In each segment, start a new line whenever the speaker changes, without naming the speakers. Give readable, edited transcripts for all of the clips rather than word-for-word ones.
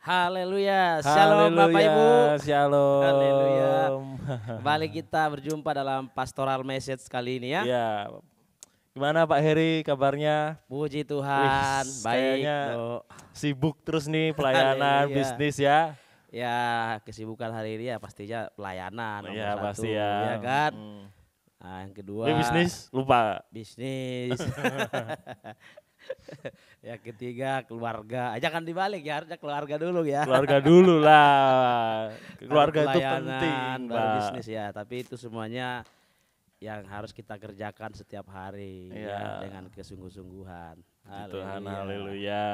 Haleluya, shalom Bapak
Haleluya,
Ibu. Haleluya.
shalom.
Kembali kita berjumpa dalam pastoral message kali ini ya.
Ya, gimana Pak Heri kabarnya?
Puji
Wih,
Tuhan, baik
kayaknya
Dok.
sibuk terus nih pelayanan
Haleluya.
bisnis ya.
Ya, kesibukan hari ini ya pastinya pelayanan nomor
Ya
satu,
pasti
ya
ya.
kan? Nah, yang kedua
Ini bisnis lupa.
bisnis. Yang ketiga keluarga. Jangan dibalik ya, harusnya keluarga dulu ya.
Keluarga dulu lah.
Baru
Keluarga itu
pelayanan,
penting,
baru
Pak.
bisnis ya. Tapi itu semuanya yang harus kita kerjakan setiap hari ya,
Ya.
dengan kesungguh-sungguhan.
Tuhan,
Haleluya.
haleluya.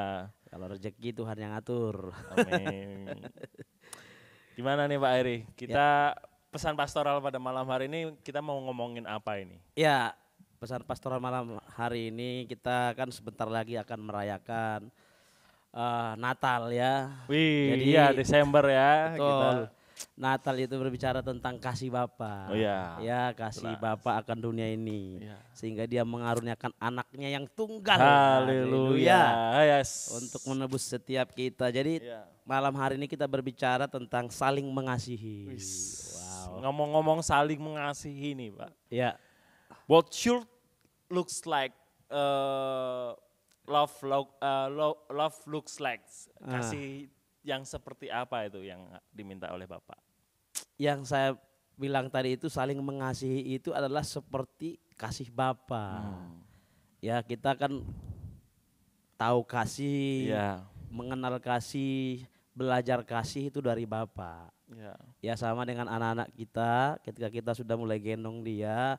Kalau rezeki Tuhan yang atur.
Amin. Gimana nih Pak Heri? Kita pesan pastoral pada malam hari ini kita mau ngomongin apa ini?
Ya, pesan pastoral malam hari ini kita kan sebentar lagi akan merayakan Natal ya.
Wih,
Jadi,
iya Desember ya.
Betul. Natal itu berbicara tentang kasih Bapa.
Oh iya.
Ya, kasih
Jelas.
Bapa akan dunia ini.
Iya.
Sehingga dia mengaruniakan anaknya yang tunggal.
Haleluya. Yes.
Untuk menebus setiap kita. Jadi
Iya.
malam hari ini kita berbicara tentang saling mengasihi.
Wis.
Wow.
Ngomong-ngomong saling mengasihi nih Pak.
Ya,
What should looks like love looks like kasih yang seperti apa itu yang diminta oleh Bapak?
yang saya bilang tadi itu saling mengasihi itu adalah seperti kasih Bapa. Ya, kita kan tahu kasih,
Iya.
mengenal kasih, belajar kasih itu dari Bapa.
Iya.
Ya, sama dengan anak-anak kita, ketika kita sudah mulai gendong dia,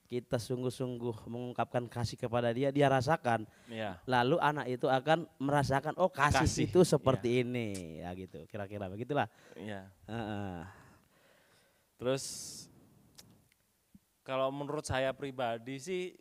kita sungguh-sungguh mengungkapkan kasih kepada dia, dia rasakan.
Iya.
Lalu anak itu akan merasakan, oh kasih,
Kasih,
itu seperti ini, ya gitu, kira-kira begitulah.
Iya.
Heeh.
Terus kalau menurut saya pribadi sih,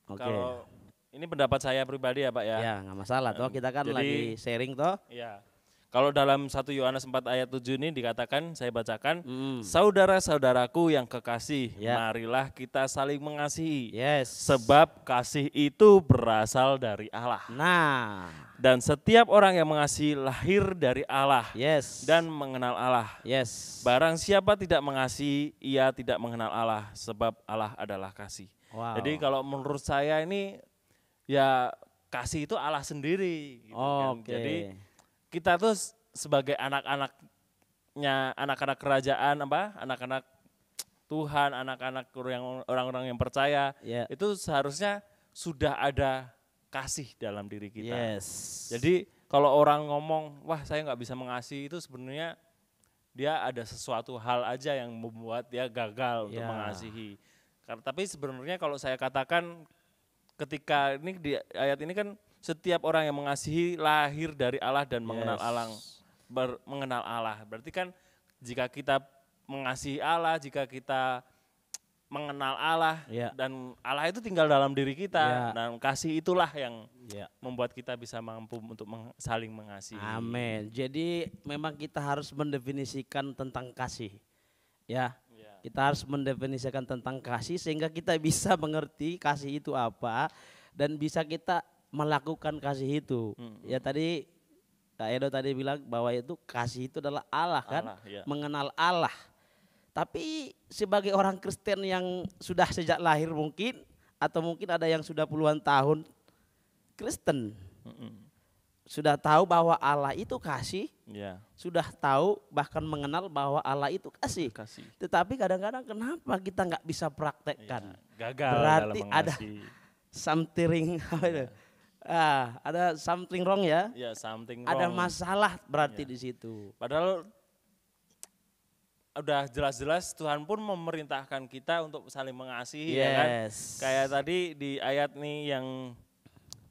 Oke.
kalau ini pendapat saya pribadi ya Pak ya.
Ya, nggak masalah toh, kita kan
Jadi-
lagi sharing toh.
Iya. Kalau dalam 1 Yohanes 4 ayat 7 ini dikatakan, saya bacakan,
Mm.
saudara-saudaraku yang kekasih,
Ya.
marilah kita saling mengasihi.
Yes.
Sebab kasih itu berasal dari Allah.
Nah,
Dan setiap orang yang mengasihi lahir dari Allah
yes.
dan mengenal Allah.
yes.
Barang siapa tidak mengasihi, ia tidak mengenal Allah, sebab Allah adalah kasih.
Wow.
Jadi kalau menurut saya ini, ya kasih itu Allah sendiri. Gitu kan.
Oke.
Jadi kita tuh sebagai anak-anak kerajaan, anak-anak Tuhan, anak-anak orang-orang yang percaya,
Ya.
itu seharusnya sudah ada kasih dalam diri kita.
Yes.
Jadi kalau orang ngomong, wah saya nggak bisa mengasihi, itu sebenarnya dia ada sesuatu hal aja yang membuat dia gagal untuk
Ya.
mengasihi. Tapi sebenarnya kalau saya katakan ketika ini di ayat ini kan setiap orang yang mengasihi lahir dari Allah dan mengenal
Yes.
Allah, mengenal Allah. Berarti kan jika kita mengasihi Allah, jika kita mengenal Allah
Ya.
dan Allah itu tinggal dalam diri kita,
Ya.
dan kasih itulah yang
Ya.
membuat kita bisa mampu untuk saling mengasihi.
Amin. Jadi memang kita harus mendefinisikan tentang kasih. Ya.
Ya.
Kita harus mendefinisikan tentang kasih sehingga kita bisa mengerti kasih itu apa dan bisa kita melakukan kasih itu. Ya, tadi Kak Edo tadi bilang bahwa itu kasih itu adalah Allah kan,
Allah, ya.
mengenal Allah. Tapi sebagai orang Kristen yang sudah sejak lahir mungkin, atau mungkin ada yang sudah puluhan tahun Kristen, sudah tahu bahwa Allah itu kasih,
Ya,
sudah tahu bahkan mengenal bahwa Allah itu kasih.
kasih.
Tetapi kadang-kadang kenapa kita nggak bisa praktekkan?
Ya, gagal
Berarti
dalam
ada
mengasihi.
something apa itu? Ada something wrong ya.
Ya, something
Ada
wrong.
masalah berarti
Ya.
di situ.
Padahal udah jelas-jelas Tuhan pun memerintahkan kita untuk saling mengasihi, ya kan?
Yes.
Kayak tadi di ayat nih yang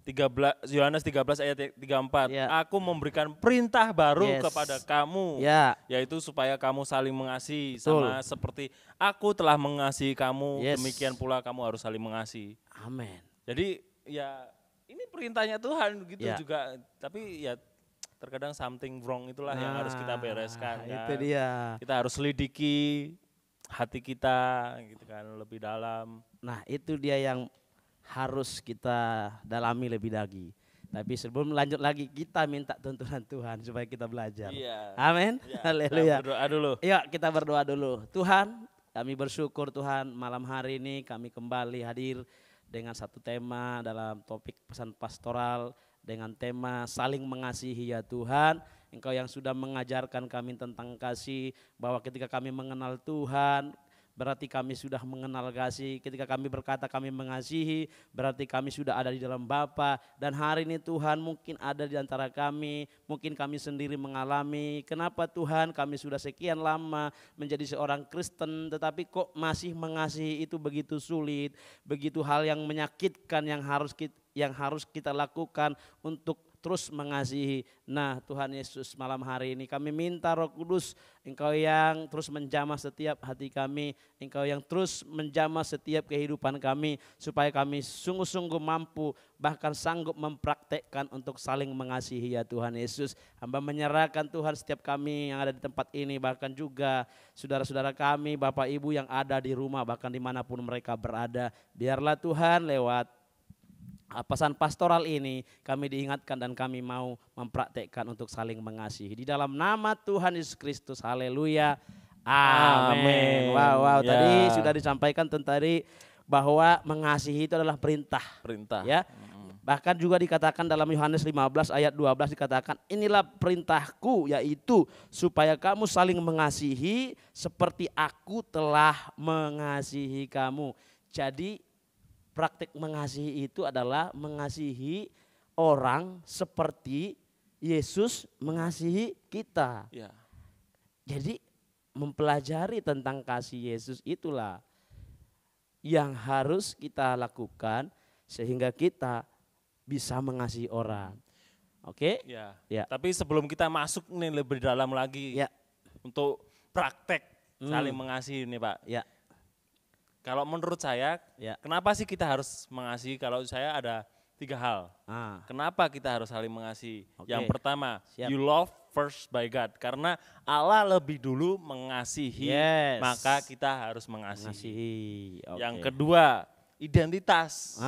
13, Yohanes 13 ayat 34.
Ya.
Aku memberikan perintah baru
Yes.
kepada kamu,
Ya.
yaitu supaya kamu saling mengasihi,
Betul.
sama seperti aku telah mengasihi kamu,
Yes.
demikian pula kamu harus saling mengasihi.
Amin.
Jadi ya ini perintahnya Tuhan gitu
Ya.
juga, tapi ya terkadang something wrong itulah yang harus kita bereskan.
Itu
Kan.
dia.
Kita harus selidiki hati kita gitu kan lebih dalam.
Nah, itu dia yang harus kita dalami lebih lagi. Tapi sebelum lanjut lagi kita minta tuntunan Tuhan supaya kita belajar.
Iya.
Amin.
Ya,
Haleluya.
kita berdoa dulu.
Yuk kita berdoa dulu. Tuhan, kami bersyukur Tuhan malam hari ini kami kembali hadir dengan satu tema dalam topik pesan pastoral dengan tema saling mengasihi ya Tuhan. Engkau yang sudah mengajarkan kami tentang kasih, bahwa ketika kami mengenal Tuhan berarti kami sudah mengenal kasih. Ketika kami berkata kami mengasihi, berarti kami sudah ada di dalam Bapa. Dan hari ini Tuhan mungkin ada di antara kami, mungkin kami sendiri mengalami, kenapa Tuhan kami sudah sekian lama menjadi seorang Kristen, tetapi kok masih mengasihi itu begitu sulit, begitu hal yang menyakitkan yang harus kita lakukan untuk terus mengasihi. Nah Tuhan Yesus, malam hari ini kami minta Roh Kudus, Engkau yang terus menjamah setiap hati kami, Engkau yang terus menjamah setiap kehidupan kami, supaya kami sungguh-sungguh mampu bahkan sanggup mempraktekkan untuk saling mengasihi ya Tuhan Yesus. Hamba menyerahkan Tuhan setiap kami yang ada di tempat ini, bahkan juga saudara-saudara kami, Bapak Ibu yang ada di rumah, bahkan dimanapun mereka berada. Biarlah Tuhan lewat pesan pastoral ini kami diingatkan dan kami mau mempraktekkan untuk saling mengasihi. Di dalam nama Tuhan Yesus Kristus, haleluya, amin. Wow,
Ya.
tadi sudah disampaikan tadi bahwa mengasihi itu adalah perintah.
Perintah.
Ya, bahkan juga dikatakan dalam Yohanes 15 ayat 12 dikatakan, inilah perintahku, yaitu supaya kamu saling mengasihi seperti aku telah mengasihi kamu. Jadi praktik mengasihi itu adalah mengasihi orang seperti Yesus mengasihi kita.
Ya.
Jadi mempelajari tentang kasih Yesus itulah yang harus kita lakukan sehingga kita bisa mengasihi orang. Oke?
Ya.
Ya.
Tapi sebelum kita masuk nih lebih dalam lagi
Ya.
untuk praktek saling mengasihi nih Pak.
Ya.
Kalau menurut saya,
Ya.
kenapa sih kita harus mengasihi? Kalau saya ada 3 hal. Kenapa kita harus saling mengasihi?
Oke.
Yang pertama,
Siap.
you love first by God. Karena Allah lebih dulu mengasihi,
Yes.
maka kita harus mengasihi.
Mengasihi. Oke.
Yang kedua, identitas.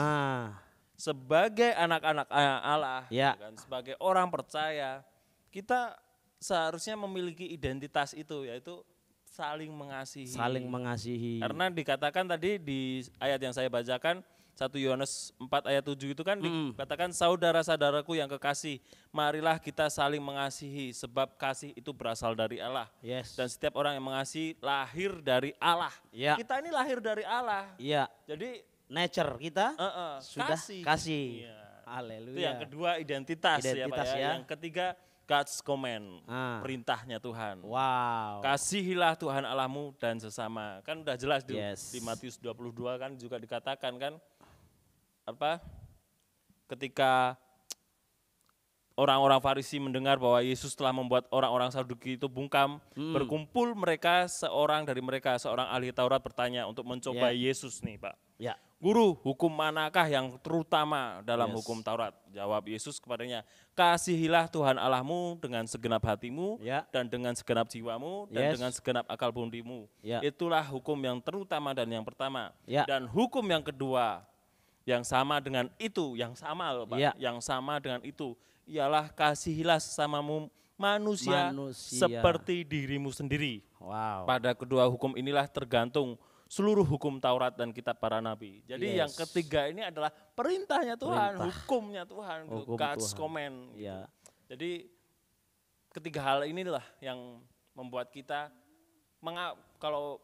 Sebagai anak-anak Allah,
Ya.
kan, sebagai orang percaya, kita seharusnya memiliki identitas itu, yaitu saling mengasihi.
Saling mengasihi.
Karena dikatakan tadi di ayat yang saya bacakan 1 Yohanes 4 ayat 7 itu kan dikatakan, saudara-saudaraku yang kekasih, marilah kita saling mengasihi sebab kasih itu berasal dari Allah.
Yes.
Dan setiap orang yang mengasihi lahir dari Allah.
Ya.
Kita ini lahir dari Allah.
Iya.
Jadi
Nature kita sudah
kasih.
kasih.
Iya.
Haleluya.
Itu yang kedua identitas,
Identitas
ya, Pak,
ya.
Yang ketiga God's command, perintahnya Tuhan.
Wow.
Kasihilah Tuhan Allahmu dan sesama. Kan udah jelas
Yes.
di Matius 22 kan juga dikatakan kan, apa? Ketika orang-orang Farisi mendengar bahwa Yesus telah membuat orang-orang Saduki itu bungkam, berkumpul mereka, seorang ahli Taurat bertanya untuk mencoba Yesus nih Pak.
Ya.
Guru, hukum manakah yang terutama dalam
Yes.
hukum Taurat? Jawab Yesus kepadanya, kasihilah Tuhan Allahmu dengan segenap hatimu,
Ya.
dan dengan segenap jiwamu, dan
Yes.
dengan segenap akal bundimu.
Ya.
Itulah hukum yang terutama dan yang pertama.
Ya.
Dan hukum yang kedua, yang sama dengan itu, yang sama loh Pak,
Ya.
yang sama dengan itu, ialah kasihilah sesamamu manusia seperti dirimu sendiri.
Wow.
Pada kedua hukum inilah tergantung seluruh hukum Taurat dan kitab para nabi. Jadi yang ketiga ini adalah perintahnya Tuhan, hukumnya Tuhan,
Hukum
God's
Tuhan.
command.
Ya.
Jadi ketiga hal inilah yang membuat kita, kalau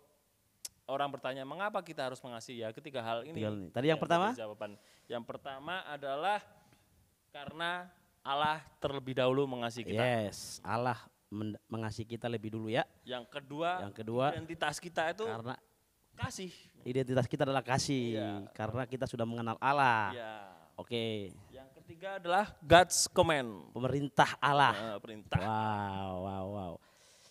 orang bertanya mengapa kita harus mengasihi, ya ketiga hal ini.
Tadi yang pertama?
Jawaban. Yang pertama adalah karena Allah terlebih dahulu mengasihi kita.
Yes. Allah mengasihi kita lebih dulu ya.
Yang kedua, identitas kita itu
karena
kasih.
identitas kita adalah kasih.
Iya.
Karena kita sudah mengenal Allah.
Ya.
Oke.
Yang ketiga adalah God's command.
Pemerintah Allah.
Perintah.
Wow.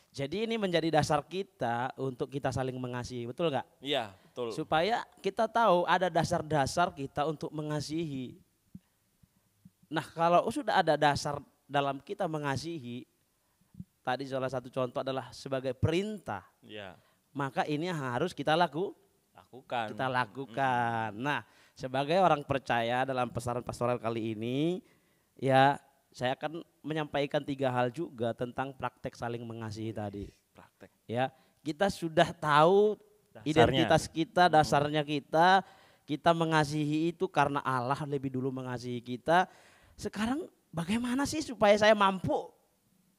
Jadi ini menjadi dasar kita untuk kita saling mengasihi, betul nggak?
Iya, betul.
Supaya kita tahu ada dasar-dasar kita untuk mengasihi. Nah kalau sudah ada dasar dalam kita mengasihi, tadi salah satu contoh adalah sebagai perintah,
Iya.
maka ini harus kita lakukan. Nah sebagai orang percaya dalam pesan pastoral kali ini, Ya, saya akan menyampaikan 3 hal juga tentang praktek saling mengasihi tadi.
Praktek.
Ya, kita sudah tahu
Dasarnya.
identitas kita, dasarnya kita mengasihi itu karena Allah lebih dulu mengasihi kita. Sekarang bagaimana sih supaya saya mampu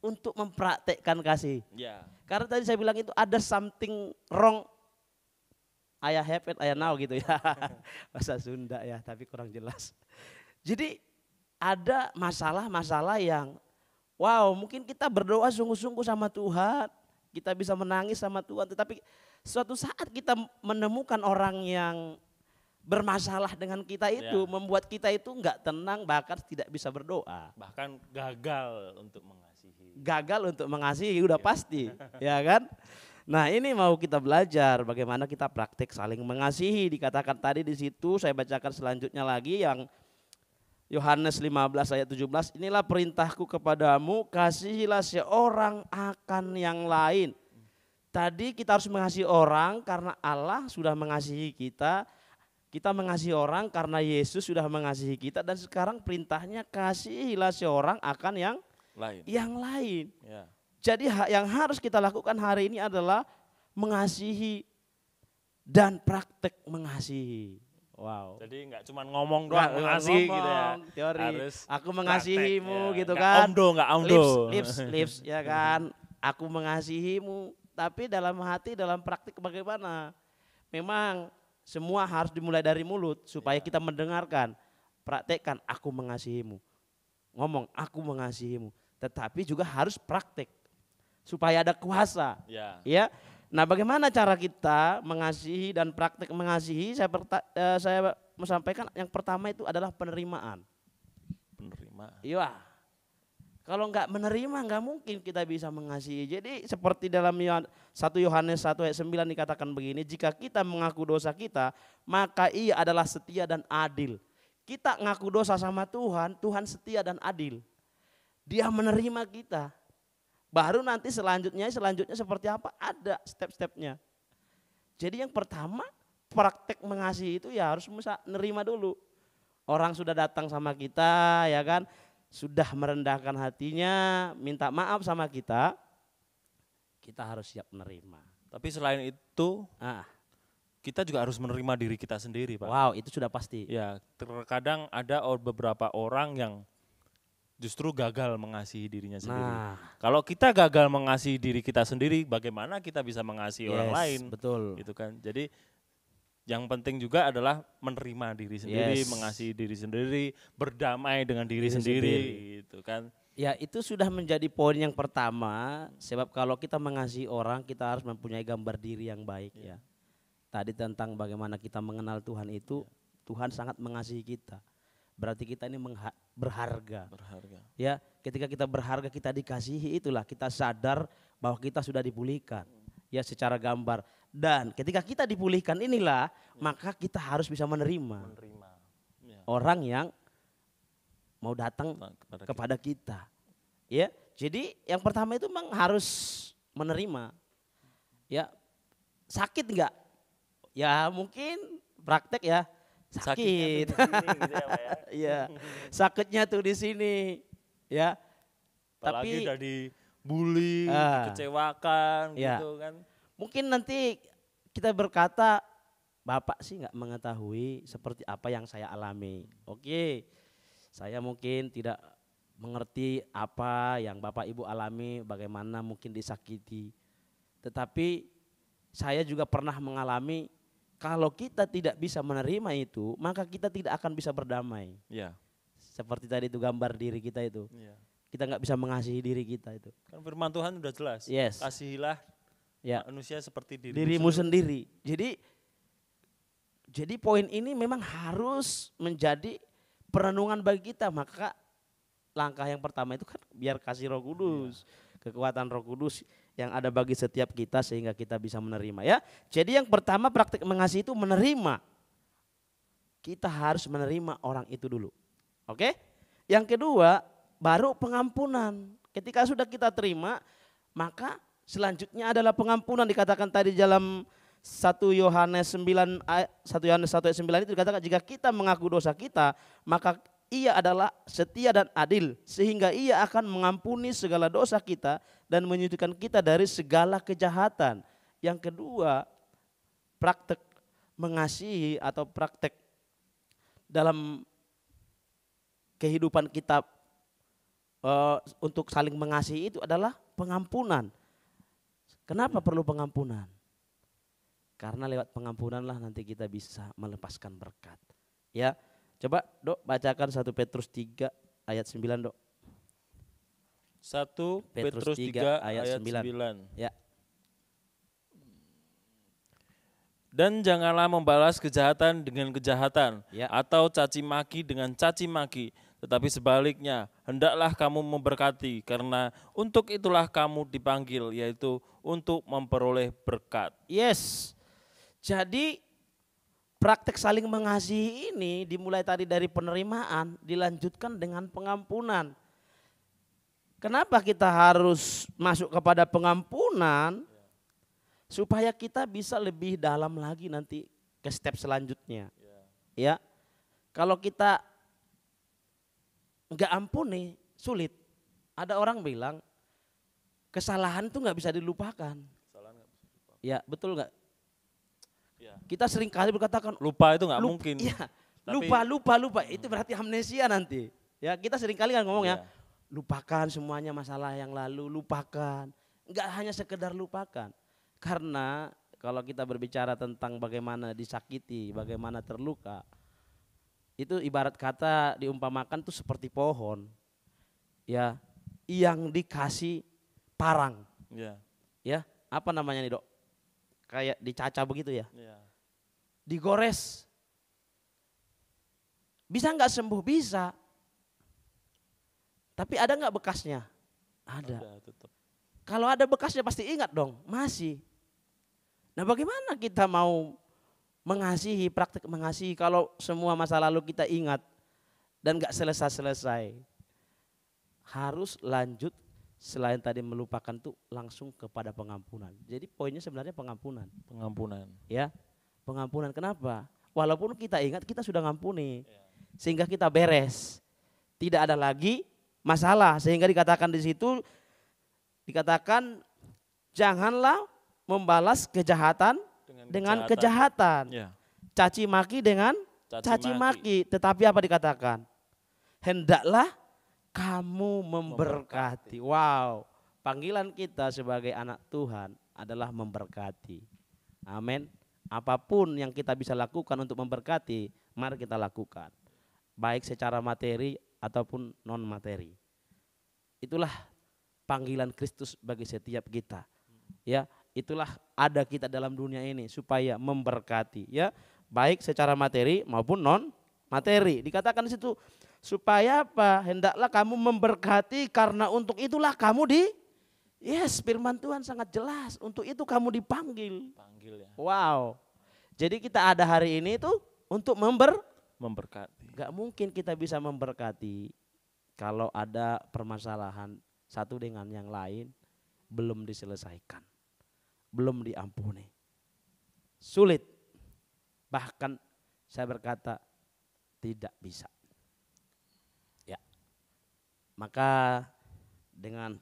untuk mempraktekkan kasih?
Ya.
Karena tadi saya bilang itu ada something wrong. I have it, I know gitu ya. Bahasa Sunda ya, tapi kurang jelas. Jadi ada masalah-masalah yang wow, mungkin kita berdoa sungguh-sungguh sama Tuhan, kita bisa menangis sama Tuhan, tetapi suatu saat kita menemukan orang yang bermasalah dengan kita itu, membuat kita itu enggak tenang, bahkan tidak bisa berdoa.
Bahkan gagal untuk mengasihi.
Gagal untuk mengasihi udah pasti, ya kan? Nah, ini mau kita belajar bagaimana kita praktik saling mengasihi. Dikatakan tadi di situ, saya bacakan selanjutnya lagi yang Yohanes 15 ayat 17, inilah perintahku kepadamu, kasihilah seorang akan yang lain. Tadi kita harus mengasihi orang karena Allah sudah mengasihi kita. Kita mengasihi orang karena Yesus sudah mengasihi kita. Dan sekarang perintahnya kasihilah seorang akan yang lain.
Ya.
Jadi yang harus kita lakukan hari ini adalah mengasihi dan praktek mengasihi. Wow.
Jadi nggak cuma ngomong doang mengasihi gitu ya.
Teori.
Harus
aku mengasihimu
praktek, ya.
gitu
Nggak
kan.
nggak omdo.
Lips ya kan. Aku mengasihimu, tapi dalam hati, dalam praktik bagaimana? Memang semua harus dimulai dari mulut supaya kita mendengarkan. Praktekkan aku mengasihimu. Ngomong aku mengasihimu, tetapi juga harus praktek supaya ada kuasa. Ya. Nah, bagaimana cara kita mengasihi dan praktek mengasihi? Saya mau sampaikan yang pertama itu adalah penerimaan.
Penerimaan.
Iya. Kalau enggak menerima enggak mungkin kita bisa mengasihi. Jadi seperti dalam 1 Yohanes 1 ayat 9 dikatakan begini, jika kita mengaku dosa kita, maka Ia adalah setia dan adil. Kita ngaku dosa sama Tuhan, Tuhan setia dan adil. Dia menerima kita. Baru nanti selanjutnya seperti apa? Ada step-stepnya. Jadi yang pertama praktek mengasihi itu ya harus menerima dulu. Orang sudah datang sama kita ya kan, sudah merendahkan hatinya, minta maaf sama kita harus siap menerima.
Tapi selain itu kita juga harus menerima diri kita sendiri, Pak.
Wow, itu sudah pasti.
Ya, terkadang ada beberapa orang yang justru gagal mengasihi dirinya sendiri.
Nah,
kalau kita gagal mengasihi diri kita sendiri, bagaimana kita bisa mengasihi orang lain?
Betul.
Gitu kan. Jadi yang penting juga adalah menerima diri sendiri, mengasihi diri sendiri, berdamai dengan diri sendiri, gitu kan.
Ya, itu sudah menjadi poin yang pertama, sebab kalau kita mengasihi orang, kita harus mempunyai gambar diri yang baik ya. Tadi tentang bagaimana kita mengenal Tuhan itu, Tuhan sangat mengasihi kita. Berarti kita ini berharga. Ya, ketika kita berharga, kita dikasihi, itulah kita sadar bahwa kita sudah dipulihkan. Ya, secara gambar. Dan ketika kita dipulihkan inilah, maka kita harus bisa menerima. Orang yang mau datang kepada kita. Ya, jadi yang pertama itu memang harus menerima. Ya, sakit enggak? Ya, mungkin praktek ya. Sakit. Iya. Sakitnya tuh di sini, ya.
Apalagi udah dibully, dikecewakan gitu kan.
Mungkin nanti kita berkata, Bapak sih nggak mengetahui seperti apa yang saya alami. Oke, saya mungkin tidak mengerti apa yang Bapak Ibu alami, bagaimana mungkin disakiti. Tetapi saya juga pernah mengalami. Kalau kita tidak bisa menerima itu, maka kita tidak akan bisa berdamai.
Ya.
Seperti tadi itu gambar diri kita itu. Ya. Kita nggak bisa mengasihi diri kita itu.
Kan firman Tuhan sudah jelas. Kasihilah manusia seperti
dirimu sendiri. Jadi poin ini memang harus menjadi perenungan bagi kita. Maka langkah yang pertama itu kan biar kasih Roh Kudus. Kekuatan Roh Kudus yang ada bagi setiap kita sehingga kita bisa menerima ya. Jadi yang pertama praktik mengasihi itu menerima. Kita harus menerima orang itu dulu. Oke? Yang kedua baru pengampunan. Ketika sudah kita terima, maka selanjutnya adalah pengampunan. Dikatakan tadi dalam 1 Yohanes 1 ayat 9 itu dikatakan jika kita mengaku dosa kita, maka ia adalah setia dan adil sehingga ia akan mengampuni segala dosa kita dan menyucikan kita dari segala kejahatan. Yang kedua, praktek mengasihi atau praktek dalam kehidupan kita untuk saling mengasihi itu adalah pengampunan. Kenapa perlu pengampunan? Karena lewat pengampunan lah nanti kita bisa melepaskan berkat. Ya, coba Dok bacakan 1 Petrus 3 ayat 9 Dok.
1 Petrus 3 ayat 9.
Ya.
Dan janganlah membalas kejahatan dengan kejahatan,
Ya.
atau caci maki dengan caci maki, tetapi sebaliknya hendaklah kamu memberkati, karena untuk itulah kamu dipanggil, yaitu untuk memperoleh berkat.
Yes. Jadi praktek saling mengasihi ini dimulai tadi dari penerimaan, dilanjutkan dengan pengampunan. Kenapa kita harus masuk kepada pengampunan? Supaya kita bisa lebih dalam lagi nanti ke step selanjutnya. Ya, kalau kita nggak ampuni, sulit. Ada orang bilang kesalahan itu nggak bisa dilupakan. Ya, betul nggak?
Ya.
Kita sering kali berkatakan
Lupa itu nggak mungkin.
Iya,
Tapi-
lupa. Itu berarti amnesia nanti. Ya, kita sering kali kan ngomong ya,
Iya.
lupakan semuanya masalah yang lalu, lupakan. Enggak hanya sekedar lupakan. Karena kalau kita berbicara tentang bagaimana disakiti, bagaimana terluka, itu ibarat kata diumpamakan tuh seperti pohon. Ya, yang dikasih parang.
Ya.
Ya, apa namanya nih Dok? Kayak dicaca begitu ya.
Ya.
Digores. Bisa nggak sembuh? Bisa. Tapi ada nggak bekasnya? Ada.
Tetap.
Kalau ada bekasnya pasti ingat dong, masih. Nah bagaimana kita mau mengasihi, praktek mengasihi kalau semua masa lalu kita ingat dan nggak selesai-selesai. Harus lanjut selain tadi melupakan tuh langsung kepada pengampunan. Jadi poinnya sebenarnya pengampunan.
Pengampunan.
Ya, pengampunan. Kenapa? Walaupun kita ingat kita sudah ngampuni, sehingga kita beres, tidak ada lagi masalah. Sehingga dikatakan di situ, dikatakan janganlah membalas kejahatan dengan kejahatan,
Ya.
caci maki dengan caci maki. Tetapi apa dikatakan? Hendaklah kamu memberkati. Wow, panggilan kita sebagai anak Tuhan adalah memberkati. Amin. Apapun yang kita bisa lakukan untuk memberkati, mari kita lakukan. Baik secara materi ataupun non materi. Itulah panggilan Kristus bagi setiap kita. Ya, itulah ada kita dalam dunia ini supaya memberkati, ya. Baik secara materi maupun non materi. Dikatakan di situ supaya apa? Hendaklah kamu memberkati karena untuk itulah kamu yes, firman Tuhan sangat jelas. Untuk itu kamu dipanggil.
Panggil ya.
Wow. Jadi kita ada hari ini tuh untuk
Memberkati.
gak mungkin kita bisa memberkati kalau ada permasalahan satu dengan yang lain belum diselesaikan, belum diampuni. Sulit. Bahkan saya berkata tidak bisa. Ya. Maka dengan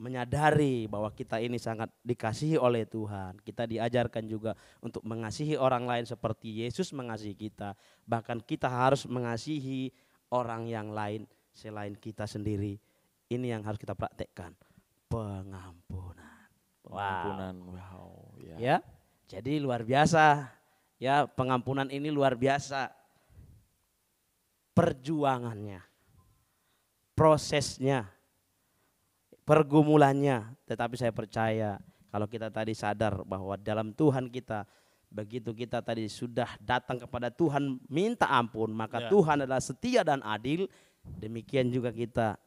menyadari bahwa kita ini sangat dikasihi oleh Tuhan, kita diajarkan juga untuk mengasihi orang lain seperti Yesus mengasihi kita. Bahkan kita harus mengasihi orang yang lain selain kita sendiri. Ini yang harus kita praktekkan, pengampunan.
Pengampunan. Wow. Ya.
Ya, jadi luar biasa. Ya, pengampunan ini luar biasa. Perjuangannya, prosesnya, pergumulannya. Tetapi saya percaya kalau kita tadi sadar bahwa dalam Tuhan kita, begitu kita tadi sudah datang kepada Tuhan minta ampun, maka Tuhan adalah setia dan adil. Demikian juga kita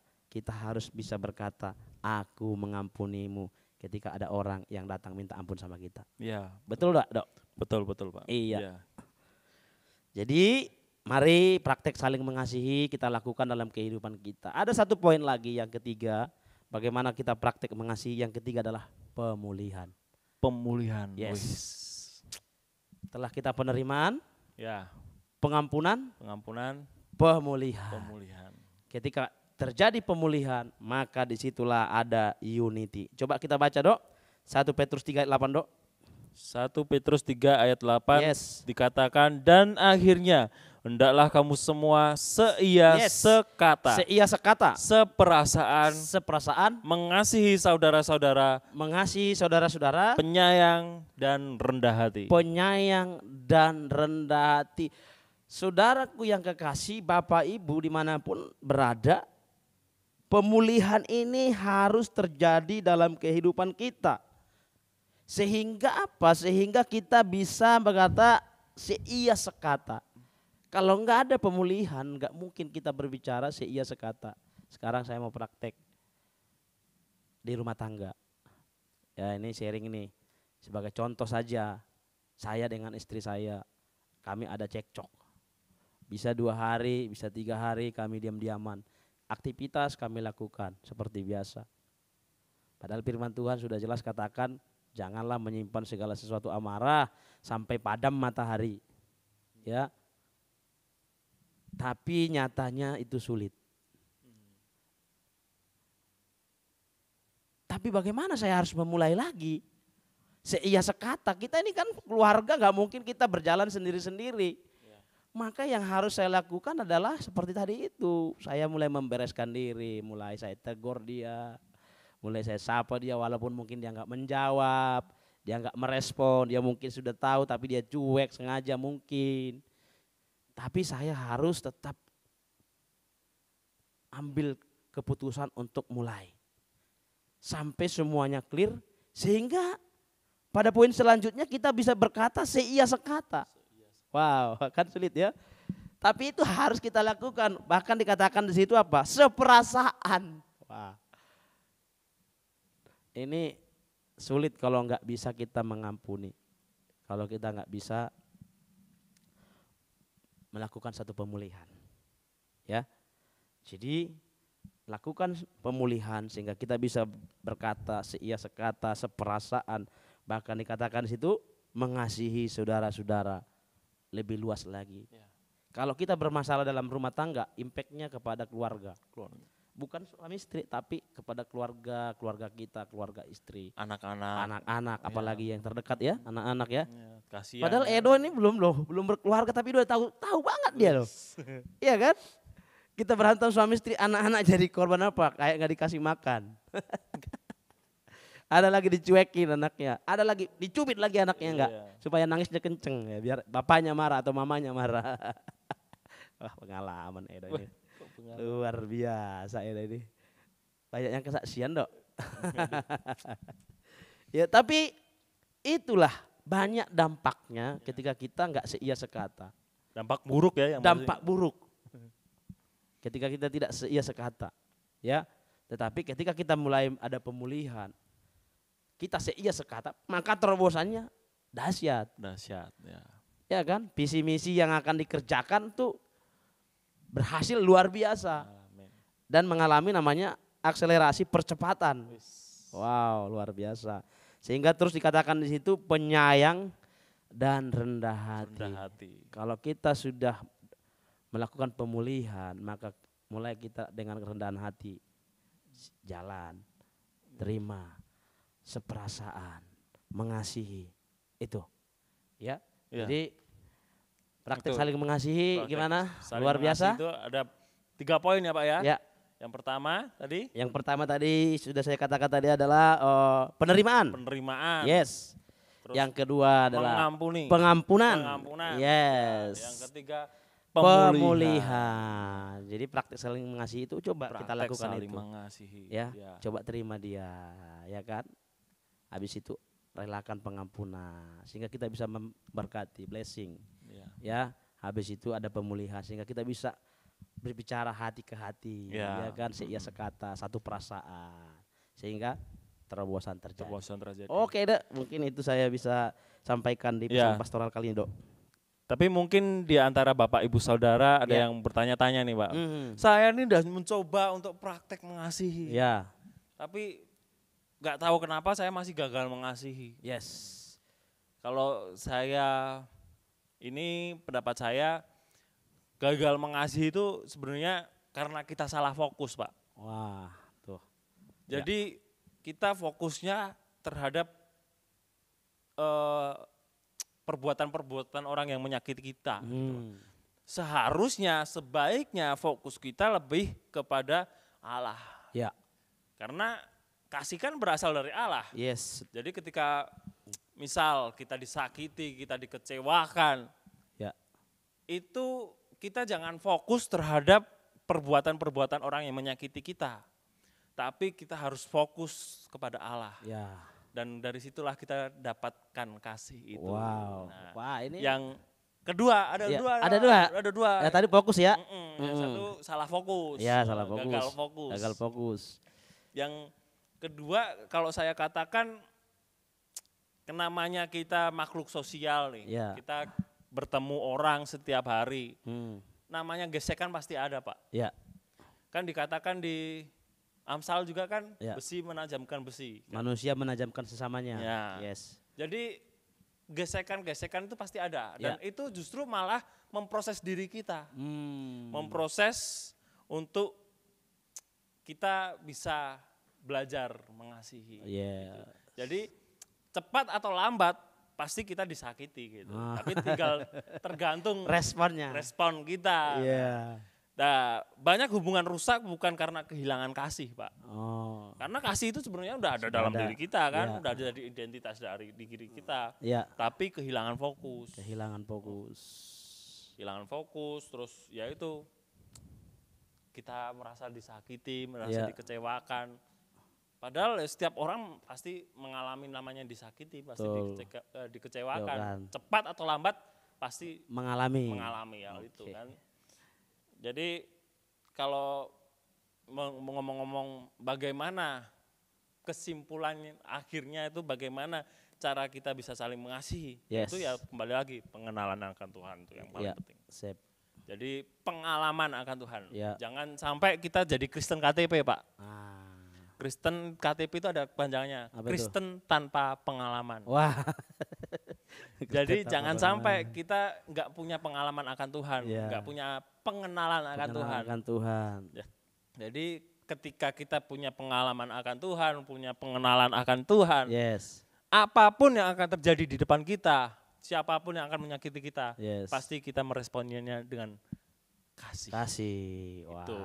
harus bisa berkata, aku mengampunimu ketika ada orang yang datang minta ampun sama kita.
Ya.
Betul enggak, Dok?
Betul Pak.
Iya.
Ya.
Jadi mari praktek saling mengasihi kita lakukan dalam kehidupan kita. Ada satu poin lagi yang ketiga, bagaimana kita praktek mengasihi. Yang ketiga adalah pemulihan.
Pemulihan.
Yes.
Wih.
Setelah kita penerimaan,
Ya.
pengampunan,
Pengampunan.
pemulihan.
Pemulihan.
Ketika terjadi pemulihan, maka disitulah ada unity. Coba kita baca dok, 1 Petrus 3 ayat 8 dok.
1 Petrus 3 ayat 8
Yes.
dikatakan, dan akhirnya hendaklah kamu semua seia
Yes.
sekata,
Seia sekata,
seperasaan,
seperasaan,
mengasihi saudara-saudara,
mengasihi saudara-saudara,
penyayang dan rendah hati.
penyayang dan rendah hati. Saudaraku yang kekasih, Bapak Ibu dimanapun berada, pemulihan ini harus terjadi dalam kehidupan kita. Sehingga apa? Sehingga kita bisa berkata seia sekata. Kalau enggak ada pemulihan, enggak mungkin kita berbicara seia sekata. Sekarang saya mau praktek di rumah tangga. Ya ini sharing ini. Sebagai contoh saja, saya dengan istri saya, kami ada cekcok. Bisa 2 hari, bisa 3 hari kami diam-diaman. Aktivitas kami lakukan seperti biasa. Padahal firman Tuhan sudah jelas katakan, janganlah menyimpan segala sesuatu amarah sampai padam matahari. Ya. Tapi nyatanya itu sulit. Tapi bagaimana saya harus memulai lagi? Seia sekata, kita ini kan keluarga, gak mungkin kita berjalan sendiri-sendiri. Maka yang harus saya lakukan adalah seperti tadi itu. Saya mulai membereskan diri, mulai saya tegur dia. Mulai saya sapa dia walaupun mungkin dia gak menjawab. Dia gak merespon, dia mungkin sudah tahu tapi dia cuek sengaja mungkin. Tapi saya harus tetap ambil keputusan untuk mulai. Sampai semuanya clear sehingga pada poin selanjutnya kita bisa berkata seia sekata. Wow, kan sulit ya. Tapi itu harus kita lakukan. Bahkan dikatakan di situ apa? Seperasaan. Wah. Ini sulit kalau nggak bisa kita mengampuni. Kalau kita nggak bisa melakukan satu pemulihan. Ya. Jadi lakukan pemulihan sehingga kita bisa berkata seia sekata, seperasaan. Bahkan dikatakan di situ mengasihi saudara-saudara. Lebih luas lagi. Ya. Kalau kita bermasalah dalam rumah tangga, impactnya kepada keluarga. Bukan suami istri, tapi kepada keluarga, keluarga kita, keluarga istri. Anak-anak, apalagi yang terdekat ya, anak-anak ya.
Kasihan.
Padahal Edo ini belum berkeluarga, tapi udah tahu banget dia loh. Iya kan? Kita berantem suami istri, anak-anak jadi korban apa? Kayak nggak dikasih makan. Ada lagi dicuekin anaknya, ada lagi dicubit lagi anaknya enggak, supaya nangisnya kenceng ya, biar bapaknya marah atau mamanya marah. Wah pengalaman Edo ini, luar biasa Edo ini, banyak yang kesaksian dok. Ya tapi itulah banyak dampaknya ketika kita enggak seia sekata.
Dampak buruk ya yang
dampak buruk. Ketika kita tidak seia sekata, ya. Tetapi ketika kita mulai ada pemulihan, kita seia sekata, maka terobosannya dahsyat.
Dahsyat ya.
Ya kan? Visi misi yang akan dikerjakan tuh berhasil luar biasa. Amen. Dan mengalami namanya akselerasi percepatan. Wow, luar biasa. Sehingga terus dikatakan di situ penyayang dan rendah hati. Kalau kita sudah melakukan pemulihan, maka mulai kita dengan kerendahan hati jalan, terima, seperasaan, mengasihi, itu, ya. Jadi praktek saling mengasihi gimana? Saling luar biasa.
Itu ada 3 poin ya Pak ya.
Ya.
Yang pertama tadi
sudah saya katakan tadi adalah penerimaan.
Penerimaan.
Yes. Terus yang kedua adalah pengampunan. Yes.
Yang ketiga
pemulihan. Jadi praktek saling mengasihi itu coba kita lakukan
saling
itu.
Mengasihi.
Ya, coba terima dia, ya kan? Habis itu relakan pengampunan sehingga kita bisa memberkati blessing. Ya, habis itu ada pemulihan sehingga kita bisa berbicara hati ke hati, ya kan? Seia sekata, satu perasaan sehingga terobosan terjadi. Oke, Dok, mungkin itu saya bisa sampaikan di pesan pastoral kali ini, Dok.
Tapi mungkin di antara Bapak Ibu Saudara ada yang bertanya-tanya nih Pak. Saya ini udah mencoba untuk praktek mengasihi.
Ya.
Tapi gak tahu kenapa saya masih gagal mengasihi.
Yes.
Kalau saya, ini pendapat saya, gagal mengasihi itu sebenarnya karena kita salah fokus, Pak.
Wah, tuh.
Jadi kita fokusnya terhadap perbuatan-perbuatan orang yang menyakiti kita. Gitu. Seharusnya, sebaiknya fokus kita lebih kepada Allah.
Ya.
Karena kasih kan berasal dari Allah.
Yes.
Jadi ketika misal kita disakiti, kita dikecewakan,
Ya.
itu kita jangan fokus terhadap perbuatan-perbuatan orang yang menyakiti kita. Tapi kita harus fokus kepada Allah.
Ya.
Dan dari situlah kita dapatkan kasih itu.
Wow.
Nah,
Wah, ini
yang kedua, ada
ya,
dua.
Ada dua. Ya tadi fokus ya.
Yang satu salah fokus.
Ya, salah fokus.
Gagal fokus.
Gagal fokus.
Yang kedua, kalau saya katakan namanya kita makhluk sosial nih.
Ya.
Kita bertemu orang setiap hari. Namanya gesekan pasti ada, Pak.
Ya.
Kan dikatakan di Amsal juga kan
Ya.
besi menajamkan besi. Kan?
Manusia menajamkan sesamanya.
Ya.
Yes.
Jadi gesekan-gesekan itu pasti ada. Dan itu justru malah memproses diri kita. Memproses untuk kita bisa belajar mengasihi.
Yeah.
Gitu. Jadi cepat atau lambat pasti kita disakiti gitu. Tapi tinggal tergantung
responnya.
Respon kita.
Iya.
Nah, banyak hubungan rusak bukan karena kehilangan kasih, Pak.
Oh.
Karena kasih itu sebenarnya udah ada dalam diri kita kan, udah ada di identitas dari diri kita.
Iya.
Tapi kehilangan fokus.
Kehilangan fokus.
Kehilangan fokus, terus ya itu kita merasa disakiti, merasa dikecewakan. Padahal setiap orang pasti mengalami namanya disakiti, pasti dikecewakan. Cepat atau lambat pasti mengalami hal itu kan. Jadi kalau ngomong-ngomong bagaimana kesimpulannya akhirnya itu bagaimana cara kita bisa saling mengasihi. Itu ya kembali lagi pengenalan akan Tuhan itu yang paling penting.
Sip.
Jadi pengalaman akan Tuhan.
Ya.
Jangan sampai kita jadi Kristen KTP, Pak. Kristen KTP itu ada panjangnya. Kristen tanpa pengalaman.
Wah.
Jadi jangan sampai kita nggak punya pengalaman akan Tuhan, nggak punya pengenalan akan Tuhan. Jadi ketika kita punya pengalaman akan Tuhan, punya pengenalan akan Tuhan, apapun yang akan terjadi di depan kita, siapapun yang akan menyakiti kita, pasti kita meresponnya dengan kasih.
Wah,
itu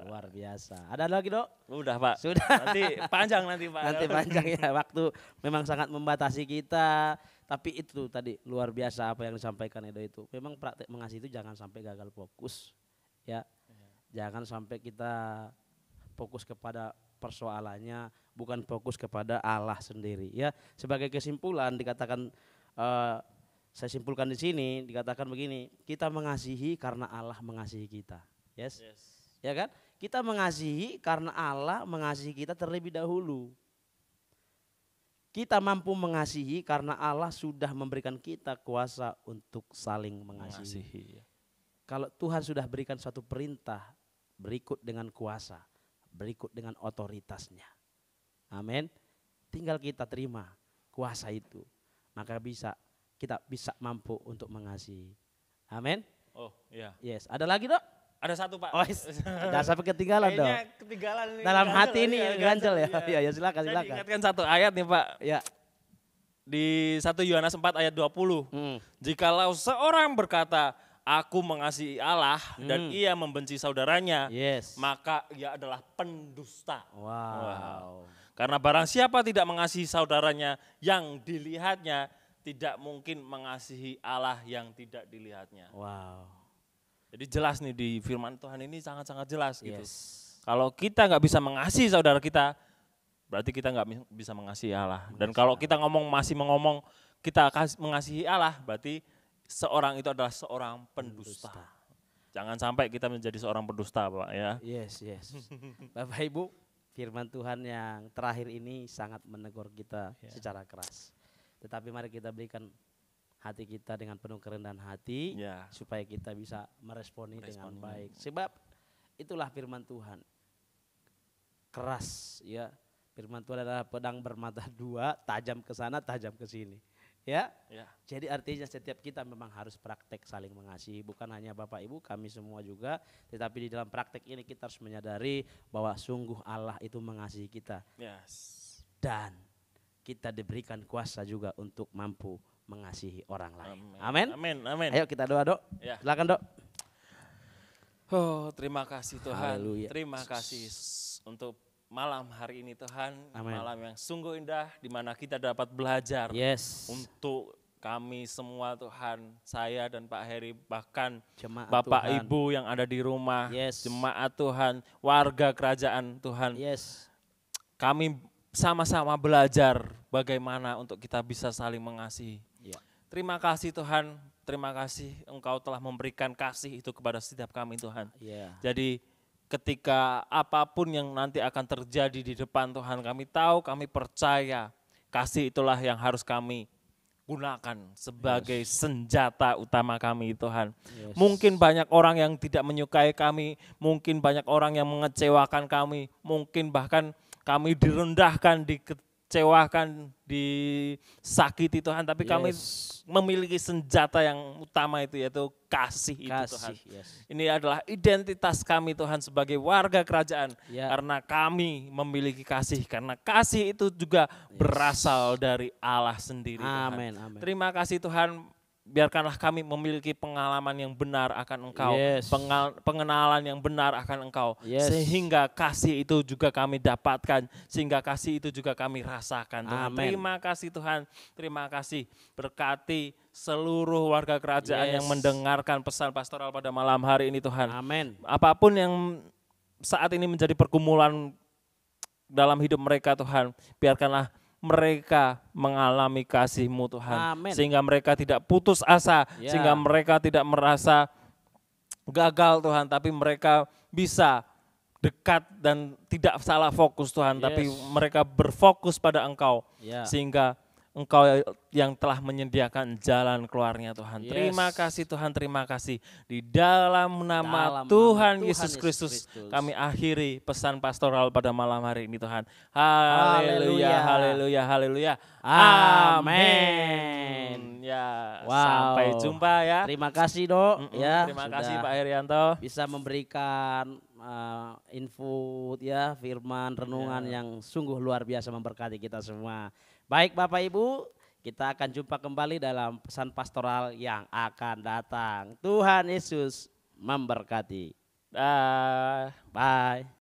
luar biasa. Ada lagi, Dok?
Udah, Pak.
Sudah.
Nanti panjang nanti, Pak.
Nanti panjang ya, waktu memang sangat membatasi kita. Tapi itu tadi luar biasa apa yang disampaikan Edo itu. Memang praktek mengasihi itu jangan sampai gagal fokus. Ya. Jangan sampai kita fokus kepada persoalannya, bukan fokus kepada Allah sendiri. Ya, sebagai kesimpulan dikatakan saya simpulkan di sini dikatakan begini, kita mengasihi karena Allah mengasihi kita. Yes. Ya kan? Kita mengasihi karena Allah mengasihi kita terlebih dahulu. Kita mampu mengasihi karena Allah sudah memberikan kita kuasa untuk saling mengasihi. Kalau Tuhan sudah berikan suatu perintah, berikut dengan kuasa, berikut dengan otoritasnya. Amin. Tinggal kita terima kuasa itu, maka kita bisa mampu untuk mengasihi. Amin.
Oh iya.
Yes. Ada lagi, Dok?
Ada satu, Pak.
Oh, jangan sampai ketinggalan, Dok.
Kayaknya ketinggalan ini.
Dalam hati ini ganjel ya. Ya silakan.
Saya diingatkan satu ayat nih, Pak.
Ya.
Di 1 Yohanes 4 ayat 20. Jikalau seorang berkata, aku mengasihi Allah dan ia membenci saudaranya, maka ia adalah pendusta.
Wow.
Karena barang siapa tidak mengasihi saudaranya yang dilihatnya, tidak mungkin mengasihi Allah yang tidak dilihatnya.
Wow.
Jadi jelas nih di firman Tuhan ini sangat-sangat jelas gitu. Kalau kita nggak bisa mengasihi saudara kita, berarti kita nggak bisa mengasihi Allah. Dan kalau kita masih mengomong kita mengasihi Allah, berarti seorang itu adalah seorang pendusta. Jangan sampai kita menjadi seorang pendusta, Pak ya.
Yes. Bapak Ibu, firman Tuhan yang terakhir ini sangat menegur kita secara keras. Tetapi mari kita berikan hati kita dengan penuh kerendahan hati, supaya kita bisa meresponi dengan baik. Sebab itulah firman Tuhan. Keras ya. Firman Tuhan adalah pedang bermata dua, tajam ke sana, tajam ke sini. Ya.
Ya.
Jadi artinya setiap kita memang harus praktek saling mengasihi, bukan hanya Bapak Ibu, kami semua juga, tetapi di dalam praktek ini kita harus menyadari bahwa sungguh Allah itu mengasihi kita
Yes.
dan kita diberikan kuasa juga untuk mampu mengasihi orang lain. Amin.
Amin. Amin.
Ayo kita doa, Dok.
Ya.
Silakan, Dok.
Oh, terima kasih Tuhan.
Haleluya.
Terima kasih untuk malam hari ini Tuhan.
Amin.
Malam yang sungguh indah di mana kita dapat belajar
Yes.
untuk kami semua Tuhan, saya dan Pak Heri, bahkan
Jemaat
Bapak
Tuhan.
Ibu yang ada di rumah,
Yes.
jemaat Tuhan, warga kerajaan Tuhan.
Yes.
Kami sama-sama belajar bagaimana untuk kita bisa saling mengasihi.
Ya.
Terima kasih Tuhan, terima kasih Engkau telah memberikan kasih itu kepada setiap kami Tuhan.
Ya.
Jadi ketika apapun yang nanti akan terjadi di depan Tuhan, kami tahu, kami percaya kasih itulah yang harus kami gunakan sebagai senjata utama kami Tuhan.
Yes.
Mungkin banyak orang yang tidak menyukai kami, mungkin banyak orang yang mengecewakan kami, mungkin bahkan kami direndahkan, dikecewakan, disakiti Tuhan, tapi kami
Yes.
memiliki senjata yang utama itu yaitu kasih itu Tuhan.
Kasih. Yes.
Ini adalah identitas kami Tuhan sebagai warga kerajaan,
Ya.
karena kami memiliki kasih, karena kasih itu juga berasal dari Allah sendiri Tuhan.
Amin. Amin.
Terima kasih Tuhan, biarkanlah kami memiliki pengalaman yang benar akan Engkau,
Yes.
pengenalan yang benar akan Engkau,
Yes.
sehingga kasih itu juga kami dapatkan, sehingga kasih itu juga kami rasakan Tuhan.
Amin.
Terima kasih Tuhan, terima kasih, berkati seluruh warga kerajaan
Yes.
yang mendengarkan pesan pastoral pada malam hari ini Tuhan.
Amin.
Apapun yang saat ini menjadi pergumulan dalam hidup mereka Tuhan, biarkanlah mereka mengalami kasih-Mu Tuhan,
Amin.
sehingga mereka tidak putus asa,
Ya.
sehingga mereka tidak merasa gagal Tuhan, tapi mereka bisa dekat dan tidak salah fokus Tuhan, tapi
Yes.
mereka berfokus pada Engkau,
Ya.
sehingga Engkau yang telah menyediakan jalan keluarnya Tuhan.
Yes.
Terima kasih Tuhan, terima kasih. Di dalam nama
Dalam nama
Tuhan
Tuhan
Yesus
Yesus
Kristus,
Kristus.
kami akhiri pesan pastoral pada malam hari ini Tuhan.
Haleluya.
Haleluya, haleluya, haleluya.
Amin.
Ya,
Wow.
sampai jumpa ya.
Terima kasih, Dok. Ya,
Terima
sudah
kasih Pak Herianto.
bisa memberikan info ya, firman, renungan yang sungguh luar biasa memberkati kita semua. Baik Bapak Ibu, kita akan jumpa kembali dalam pesan pastoral yang akan datang. Tuhan Yesus memberkati.
Dah.
Bye.